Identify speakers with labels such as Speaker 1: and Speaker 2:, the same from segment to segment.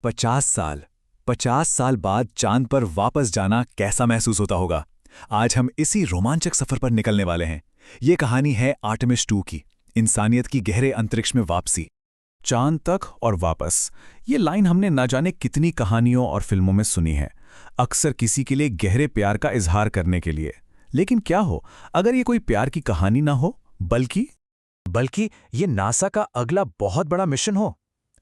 Speaker 1: 50 साल 50 साल बाद चांद पर वापस जाना कैसा महसूस होता होगा। आज हम इसी रोमांचक सफर पर निकलने वाले हैं। ये कहानी है आर्टेमिस 2 की, इंसानियत की गहरे अंतरिक्ष में वापसी। चांद तक और वापस, ये लाइन हमने न जाने कितनी कहानियों और फिल्मों में सुनी है, अक्सर किसी के लिए गहरे प्यार का इजहार करने के लिए। लेकिन क्या हो अगर ये कोई प्यार की कहानी ना हो, बल्कि ये नासा का अगला बहुत बड़ा मिशन हो।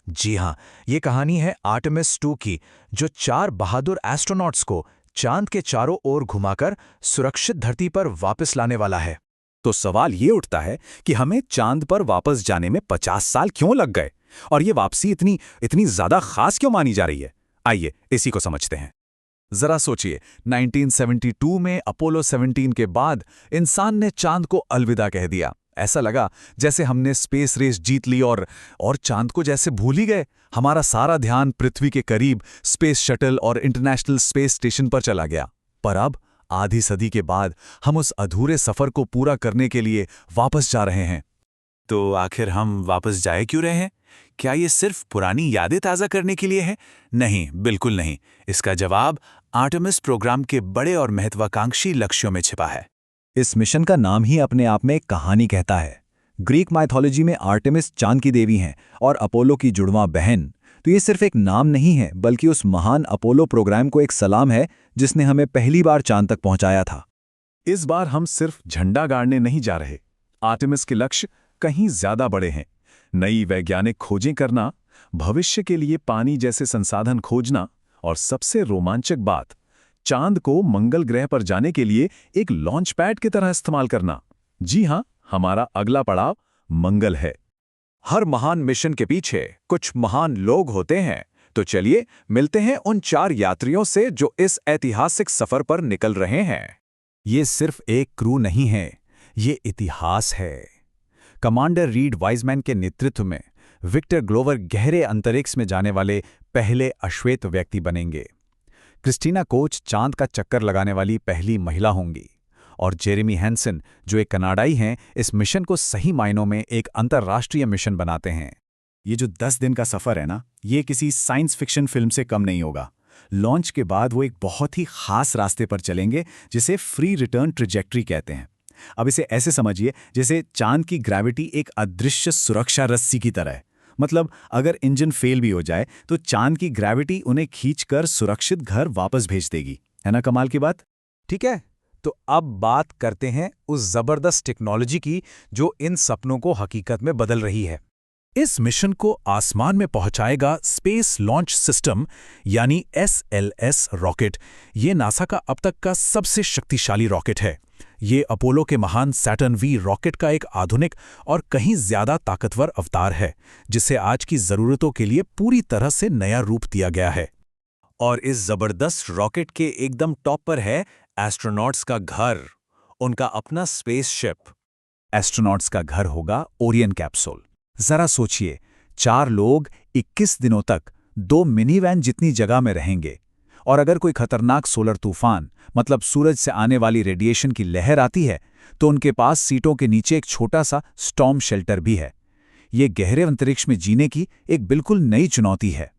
Speaker 1: जी हां, ये कहानी है आर्टेमिस 2 की, जो 4 बहादुर एस्ट्रोनॉट्स को चांद के चारों ओर घुमाकर सुरक्षित धरती पर वापस लाने वाला है। तो सवाल ये उठता है कि हमें चांद पर वापस जाने में 50 साल क्यों लग गए, और ये वापसी इतनी इतनी ज्यादा खास क्यों मानी जा रही है। आइए इसी को समझते हैं। जरा सोचिए, 1972 में अपोलो 17 के बाद इंसान ने चांद को अलविदा कह दिया। ऐसा लगा जैसे हमने स्पेस रेस जीत ली और चांद को जैसे भूल ही गए। हमारा सारा ध्यान पृथ्वी के करीब स्पेस शटल और इंटरनेशनल स्पेस स्टेशन पर चला गया। पर अब आधी सदी के बाद हम उस अधूरे सफर को पूरा करने के लिए वापस जा रहे हैं। तो आखिर हम वापस जाए क्यों रहे हैं? क्या ये सिर्फ पुरानी यादें ताज़ा करने के लिए है? नहीं, बिल्कुल नहीं। इसका जवाब आर्टेमिस प्रोग्राम के बड़े और महत्वाकांक्षी लक्ष्यों में छिपा है। इस मिशन का नाम ही अपने आप में एक कहानी कहता है। ग्रीक माइथोलॉजी में आर्टेमिस चांद की देवी हैं और अपोलो की जुड़वां बहन। तो ये सिर्फ एक नाम नहीं है, बल्कि उस महान अपोलो प्रोग्राम को एक सलाम है जिसने हमें पहली बार चांद तक पहुंचाया था। इस बार हम सिर्फ झंडा गाड़ने नहीं जा रहे। आर्टेमिस के लक्ष्य कहीं ज्यादा बड़े हैं। नई वैज्ञानिक खोजें करना, भविष्य के लिए पानी जैसे संसाधन खोजना, और सबसे रोमांचक बात, चांद को मंगल ग्रह पर जाने के लिए एक लॉन्च पैड की तरह इस्तेमाल करना। जी हां, हमारा अगला पड़ाव मंगल है। हर महान मिशन के पीछे कुछ महान लोग होते हैं। तो चलिए मिलते हैं उन 4 यात्रियों से जो इस ऐतिहासिक सफर पर निकल रहे हैं। ये सिर्फ एक क्रू नहीं है, ये इतिहास है। कमांडर रीड वाइजमैन के नेतृत्व में विक्टर ग्लोवर गहरे अंतरिक्ष में जाने वाले पहले अश्वेत व्यक्ति बनेंगे। क्रिस्टीना कोच चांद का चक्कर लगाने वाली पहली महिला होंगी, और जेरेमी हैंसन, जो एक कनाडाई हैं, इस मिशन को सही मायनों में एक अंतर्राष्ट्रीय मिशन बनाते हैं। ये जो 10 दिन का सफ़र है ना, ये किसी साइंस फिक्शन फिल्म से कम नहीं होगा। लॉन्च के बाद वो एक बहुत ही खास रास्ते पर चलेंगे जिसे फ्री रिटर्न ट्रेजेक्ट्री कहते हैं। अब इसे ऐसे समझिए जैसे चांद की ग्रेविटी एक अदृश्य सुरक्षा रस्सी की तरह है। मतलब अगर इंजन फेल भी हो जाए तो चांद की ग्रेविटी उन्हें खींचकर सुरक्षित घर वापस भेज देगी। है ना कमाल की बात? ठीक है, तो अब बात करते हैं उस जबरदस्त टेक्नोलॉजी की जो इन सपनों को हकीकत में बदल रही है। इस मिशन को आसमान में पहुंचाएगा स्पेस लॉन्च सिस्टम यानी SLS रॉकेट। ये नासा का अब तक का सबसे शक्तिशाली रॉकेट है। ये अपोलो के महान सैटर्न V रॉकेट का एक आधुनिक और कहीं ज्यादा ताकतवर अवतार है, जिसे आज की जरूरतों के लिए पूरी तरह से नया रूप दिया गया है। और इस जबरदस्त रॉकेट के एकदम टॉप पर है एस्ट्रोनॉट्स का घर, उनका अपना स्पेसशिप। एस्ट्रोनॉट्स का घर होगा ओरियन कैप्सूल। जरा सोचिए, 4 लोग 21 दिनों तक 2 मिनी वैन जितनी जगह में रहेंगे, और अगर कोई खतरनाक सोलर तूफान, मतलब सूरज से आने वाली रेडिएशन की लहर आती है, तो उनके पास सीटों के नीचे एक छोटा सा स्टॉर्म शेल्टर भी है। ये गहरे अंतरिक्ष में जीने की एक बिल्कुल नई चुनौती है।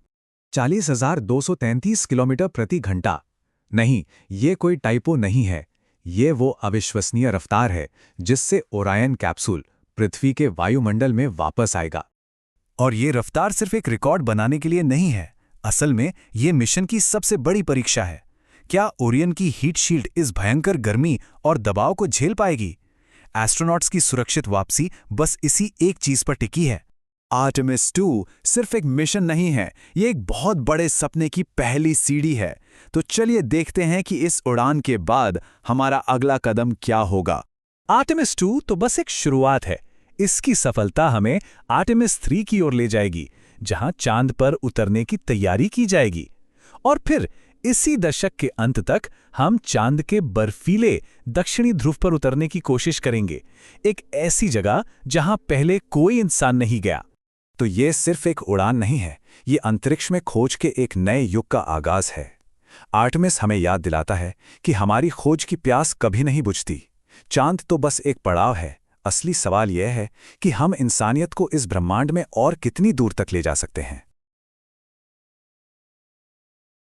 Speaker 1: 40,233 किलोमीटर प्रति घंटा। नहीं, ये कोई टाइपो नहीं है। ये वो अविश्वसनीय रफ्तार है जिससे ओरायन कैप्सूल पृथ्वी के वायुमंडल में वापस आएगा। और ये रफ्तार सिर्फ एक रिकॉर्ड बनाने के लिए नहीं है। असल में ये मिशन की सबसे बड़ी परीक्षा है। क्या ओरियन की हीट शील्ड इस भयंकर गर्मी और दबाव को झेल पाएगी? एस्ट्रोनॉट्स की सुरक्षित वापसी बस इसी एक चीज पर टिकी है। आर्टेमिस 2 सिर्फ एक मिशन नहीं है, ये एक बहुत बड़े सपने की पहली सीढ़ी है। तो चलिए देखते हैं कि इस उड़ान के बाद हमारा अगला कदम क्या होगा। आर्टेमिस 2 तो बस एक शुरुआत है। इसकी सफलता हमें आर्टेमिस 3 की ओर ले जाएगी, जहां चांद पर उतरने की तैयारी की जाएगी। और फिर इसी दशक के अंत तक हम चांद के बर्फीले दक्षिणी ध्रुव पर उतरने की कोशिश करेंगे, एक ऐसी जगह जहां पहले कोई इंसान नहीं गया। तो ये सिर्फ एक उड़ान नहीं है, ये अंतरिक्ष में खोज के एक नए युग का आगाज है। आर्टेमिस हमें याद दिलाता है कि हमारी खोज की प्यास कभी नहीं बुझती। चांद तो बस एक पड़ाव है। असली सवाल यह है कि हम इंसानियत को इस ब्रह्मांड में और कितनी दूर तक ले जा सकते हैं।